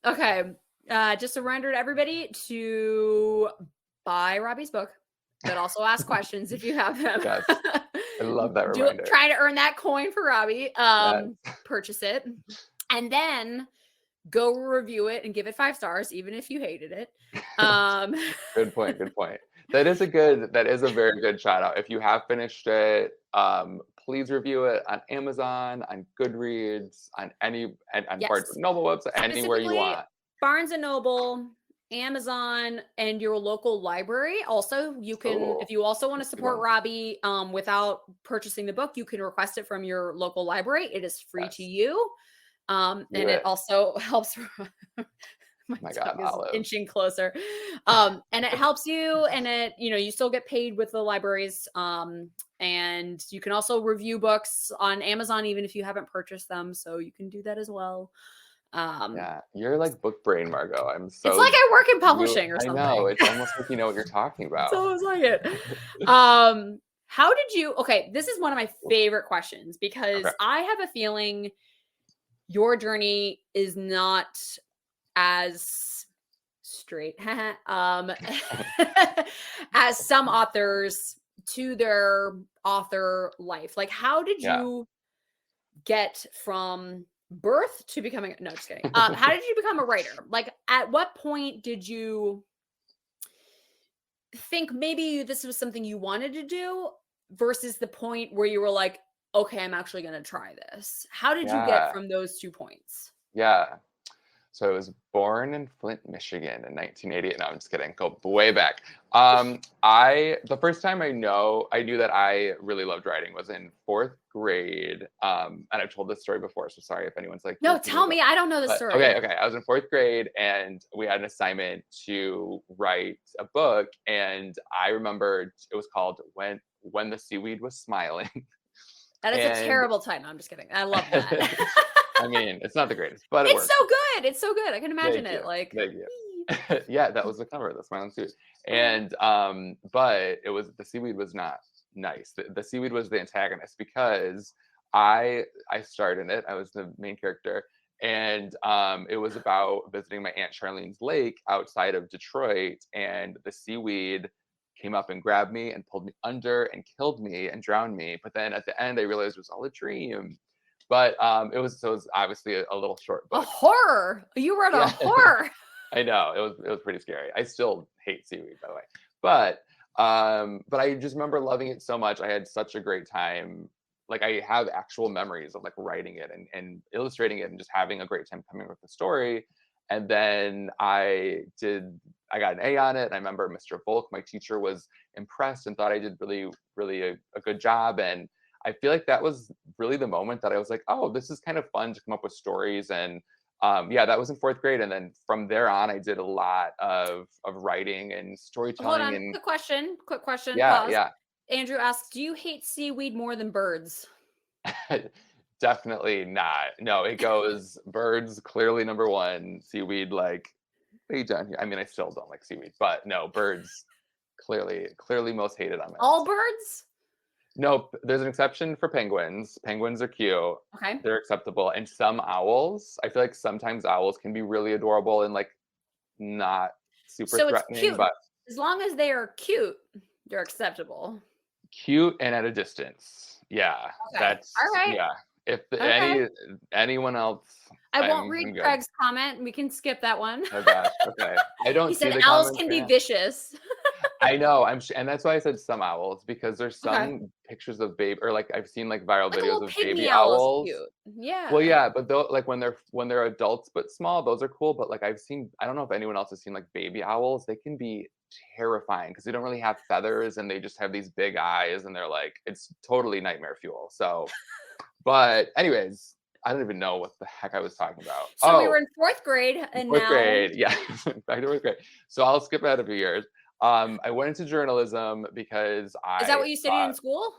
Okay. Just a reminder to everybody to buy Robbie's book, but also ask questions if you have them. Yes. I love that reminder. Try to earn that coin for Robbie. Purchase it, and then go review it and give it 5 stars, even if you hated it. Good point. That is a very good shout out. If you have finished it, please review it on Amazon, on Goodreads, on Barnes & Noble website, anywhere you want. Barnes & Noble, Amazon, and your local library. Also, you can, if you also want to support Robbie without purchasing the book, you can request it from your local library. It is free to you. And it also helps. My tongue is inching closer. And it helps you, and you still get paid with the libraries. And you can also review books on Amazon, even if you haven't purchased them. So you can do that as well. You're like book brain, Margot. It's like I work in publishing or something. I know. It's almost like you know what you're talking about. So it's like it. How did you, this is one of my favorite questions because I have a feeling your journey is not as straight as some authors to their author life. Like, how did you get from birth to becoming, no, just kidding. How did you become a writer? Like, at what point did you think maybe this was something you wanted to do versus the point where you were like, okay, I'm actually going to try this? How did you get from those 2 points? So I was born in Flint, Michigan in 1988. No, I'm just kidding. Go way back. The first time I knew that I really loved writing was in 4th grade. And I've told this story before, so sorry if anyone's like, no, tell me. I don't know the story. Okay. I was in 4th grade and we had an assignment to write a book. And I remembered it was called When the Seaweed Was Smiling. That is a terrible title. No, I'm just kidding. I love that. I mean, it's not the greatest, but it's so good. It's so good. I can imagine it. Like, thank you. Yeah, that was the cover of the Smiling Seaweed. And but it was, the seaweed was not nice. The seaweed was the antagonist because I starred in it. I was the main character, and it was about visiting my Aunt Charlene's lake outside of Detroit, and the seaweed came up and grabbed me and pulled me under and killed me and drowned me. But then at the end, I realized it was all a dream. But it was obviously a little short A book. horror. You wrote a horror. I know, it was pretty scary. I still hate seaweed, by the way. But I just remember loving it so much. I had such a great time. Like, I have actual memories of like writing it and illustrating it and just having a great time coming up with the story. And then I got an A on it. And I remember Mr. Volk, my teacher, was impressed and thought I did really, really a good job. And I feel like that was really the moment that I was like, oh, this is kind of fun to come up with stories. And that was in 4th grade. And then from there on, I did a lot of writing and storytelling. Hold on, and quick question. yeah, Pause. yeah. Andrew asks, do you hate seaweed more than birds? Definitely not. No, it goes birds clearly number 1, seaweed like way down here. I mean, I still don't like seaweed, but no, birds clearly most hated on my All list. birds? No, there's an exception for penguins. Penguins are cute. Okay. They're acceptable. And some owls, I feel like sometimes owls can be really adorable and like not super So it's threatening, cute. but As long as they are cute, they're acceptable. cute and at a distance. Yeah. Okay. That's all right. Yeah. If Okay. anyone else, I won't I'm read good. Craig's comment. We can skip that one. Oh gosh, okay. I don't He see said the owls comments can be right now. vicious. I know. And that's why I said some owls, because there's some Okay. pictures of baby, or like I've seen like viral Like a videos little of baby pygmy owl is owls. cute. Yeah. Well, yeah, but though, like when they're adults but small, those are cool. But like I don't know if anyone else has seen like baby owls. They can be terrifying because they don't really have feathers and they just have these big eyes and they're like, it's totally nightmare fuel. So, but anyways, I don't even know what the heck I was talking about. So we were in 4th grade and 4th now grade, yeah, back to 4th grade. So I'll skip ahead a few years. I went into journalism because Is that what you studied in school?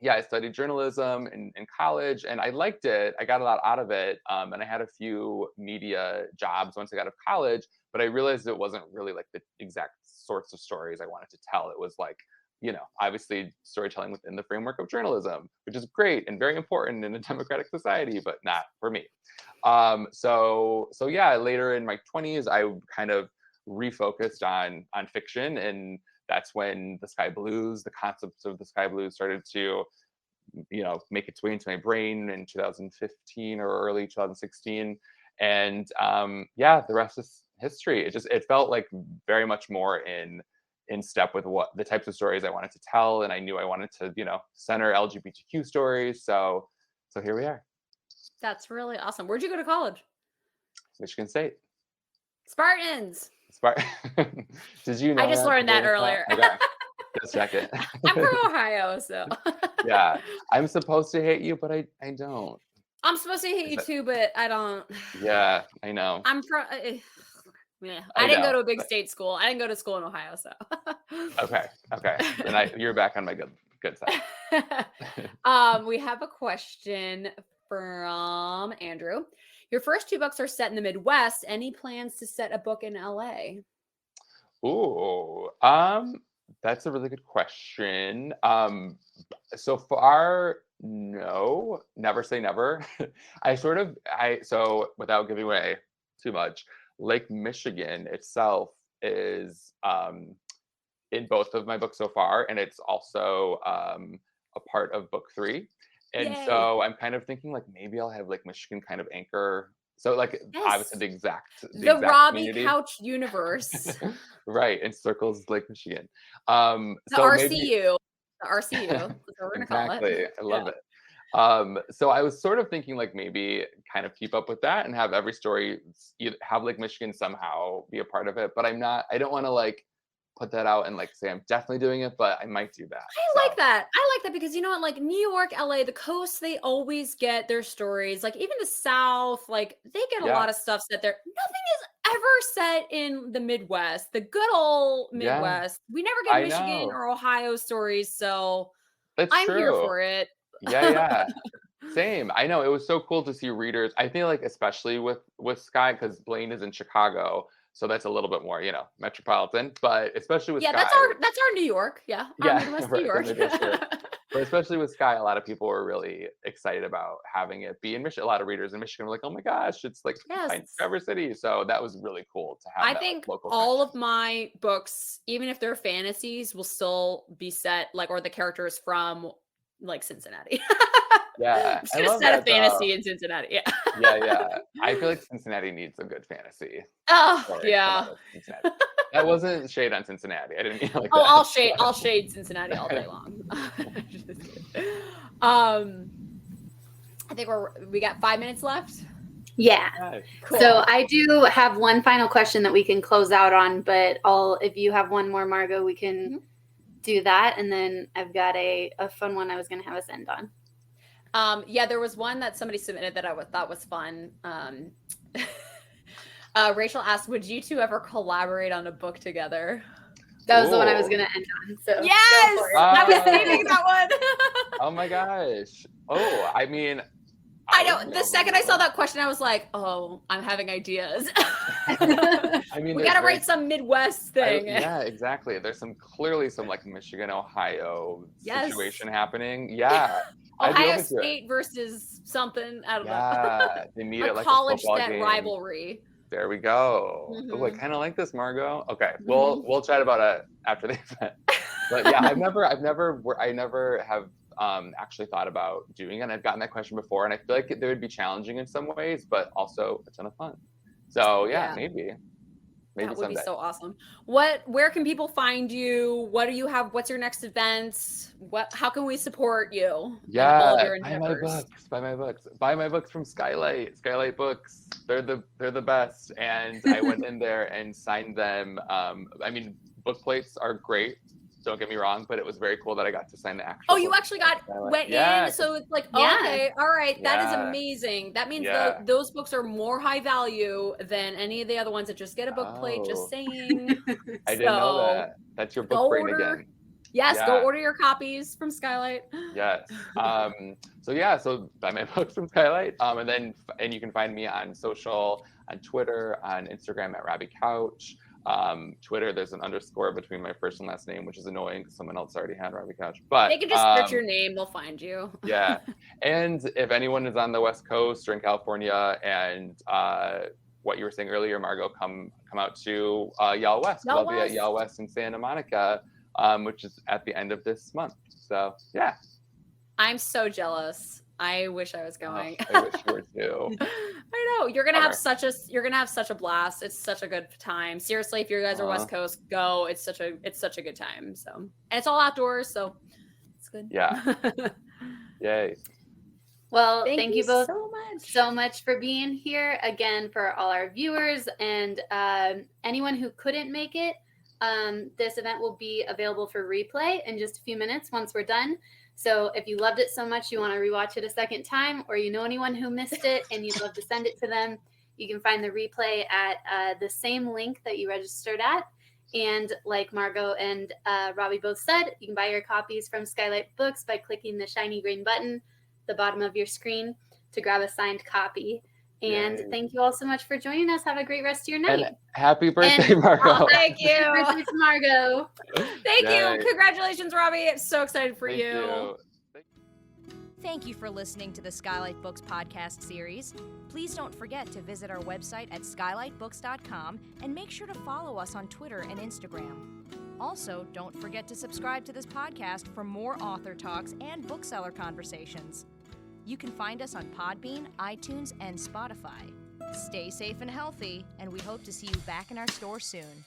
Yeah, I studied journalism in college and I liked it. I got a lot out of it. And I had a few media jobs once I got out of college, but I realized it wasn't really like the exact sorts of stories I wanted to tell. It was like, obviously storytelling within the framework of journalism, which is great and very important in a democratic society, but not for me. So yeah, later in my 20s, I kind of refocused on fiction, and that's when the concepts of the sky blues started to, make its way into my brain in 2015 or early 2016. And the rest is history. It felt like very much more in step with what the types of stories I wanted to tell. And I knew I wanted to, center LGBTQ stories. So here we are. That's really awesome. Where'd you go to college? Michigan State. Spartans. Did you know? I just learned that earlier. Okay. Just check it. I'm from Ohio, so. Yeah. I'm supposed to hate you, but I don't. I'm supposed to hate you too, but I don't. Yeah, I know. I'm from. Yeah, I didn't go to a big state school. I didn't go to school in Ohio, so. Okay. And you're back on my good side. We have a question from Andrew. Your first 2 books are set in the Midwest. Any plans to set a book in LA? Ooh, that's a really good question. So far, no. Never say never. So without giving away too much, Lake Michigan itself is in both of my books so far, and it's also a part of book 3. And Yay. So I'm kind of thinking like maybe I'll have Lake Michigan kind of anchor. So like obviously the exact Robbie community. Couch universe. Right, and circles Lake Michigan. The RCU. The RCU. That's what we're gonna call it. I love it. So I was sort of thinking like maybe kind of keep up with that and have every story have Lake Michigan somehow be a part of it. But I don't want to like put that out and like say I'm definitely doing it, but I might do that. I like that because you know what, like New York, LA, the coast, they always get their stories. Like even the South, like they get a lot of stuff set there. Nothing is ever set in the Midwest, the good old Midwest. We never get Michigan or Ohio stories, so I'm here for it. Yeah. Same. I know, it was so cool to see readers. I feel like especially with Sky, because Blaine is in Chicago. So that's a little bit more, metropolitan, but especially with Yeah, Sky. that's our New York. Yeah. Our Midwest New York. But especially with Sky, a lot of people were really excited about having it be in Michigan. A lot of readers in Michigan were like, "Oh my gosh, it's like in Traverse City." So that was really cool to have. I that, think local all connection. of my books, even if they're fantasies, will still be set or the characters from Cincinnati. Yeah, I'm just I gonna love set a that, fantasy though. in Cincinnati. Yeah. Yeah. I feel like Cincinnati needs a good fantasy. Oh, Story come yeah. out of Cincinnati. That wasn't shade on Cincinnati. I didn't mean it like Oh, that. I'll shade Cincinnati all day long. I think we got 5 minutes left. Yeah. Nice. Cool. So I do have one final question that we can close out on, but if you have one more, Margot, we can do that. And then I've got a fun one I was going to have us end on. Yeah, there was one that somebody submitted that I thought was fun. Rachel asked, would you two ever collaborate on a book together? That was the one I was going to end on. So yes, I was saving that one. Oh my gosh. Oh, I mean, I know. The second I saw that question, I was like, "Oh, I'm having ideas." I mean, we got to write some Midwest thing. Yeah, exactly. There's clearly some Michigan, Ohio situation happening. Yeah, Ohio State versus something. I don't know. Yeah, they meet at a college a set game. rivalry. There we go. Oh, I kind of like this, Margot. Okay, we'll chat about it after the event. But yeah, I never have actually thought about doing it. And I've gotten that question before, and I feel like they would be challenging in some ways, but also a ton of fun. So yeah. maybe that would someday. Be so awesome. Where can people find you? What do you have? What's your next event? How can we support you? Yeah, all of your buy my books from Skylight Books. They're the best. And I went in there and signed them. I mean, book plates are great. Don't get me wrong, but it was very cool that I got to sign the actual. Oh, you actually went in, so it's like, okay, all right, that is amazing. That means those books are more high value than any of the other ones that just get a book plate. Just saying. I didn't know that. That's your book brain again. Yes, go order your copies from Skylight. Yes. So buy my books from Skylight. And you can find me on social, on Twitter, on Instagram at Robbie Couch. Twitter, there's an underscore between my first and last name, which is annoying because someone else already had Robbie Couch. But they can just search your name, they'll find you. Yeah. And if anyone is on the West Coast or in California and what you were saying earlier, Margot, come out to Y'all West. I'll be at Y'all West in Santa Monica, which is at the end of this month. So yeah. I'm so jealous. I wish I was going. I wish you were too. I know. You're gonna have such a blast. It's such a good time. Seriously, if you guys are West Coast, go. It's such a good time. So, and it's all outdoors, so it's good. Yeah. Yay. Well, thank you both so much for being here again. For all our viewers and anyone who couldn't make it, this event will be available for replay in just a few minutes once we're done. So if you loved it so much you want to rewatch it a second time, or you know anyone who missed it and you'd love to send it to them, you can find the replay at the same link that you registered at. And like Margot and Robbie both said, you can buy your copies from Skylight Books by clicking the shiny green button at the bottom of your screen to grab a signed copy. And thank you all so much for joining us. Have a great rest of your night. And happy birthday, Margot. Oh, thank you. Happy birthday to Margot. Thank you. Congratulations, Robbie. So excited for you. Thank you for listening to the Skylight Books podcast series. Please don't forget to visit our website at skylightbooks.com and make sure to follow us on Twitter and Instagram. Also, don't forget to subscribe to this podcast for more author talks and bookseller conversations. You can find us on Podbean, iTunes, and Spotify. Stay safe and healthy, and we hope to see you back in our store soon.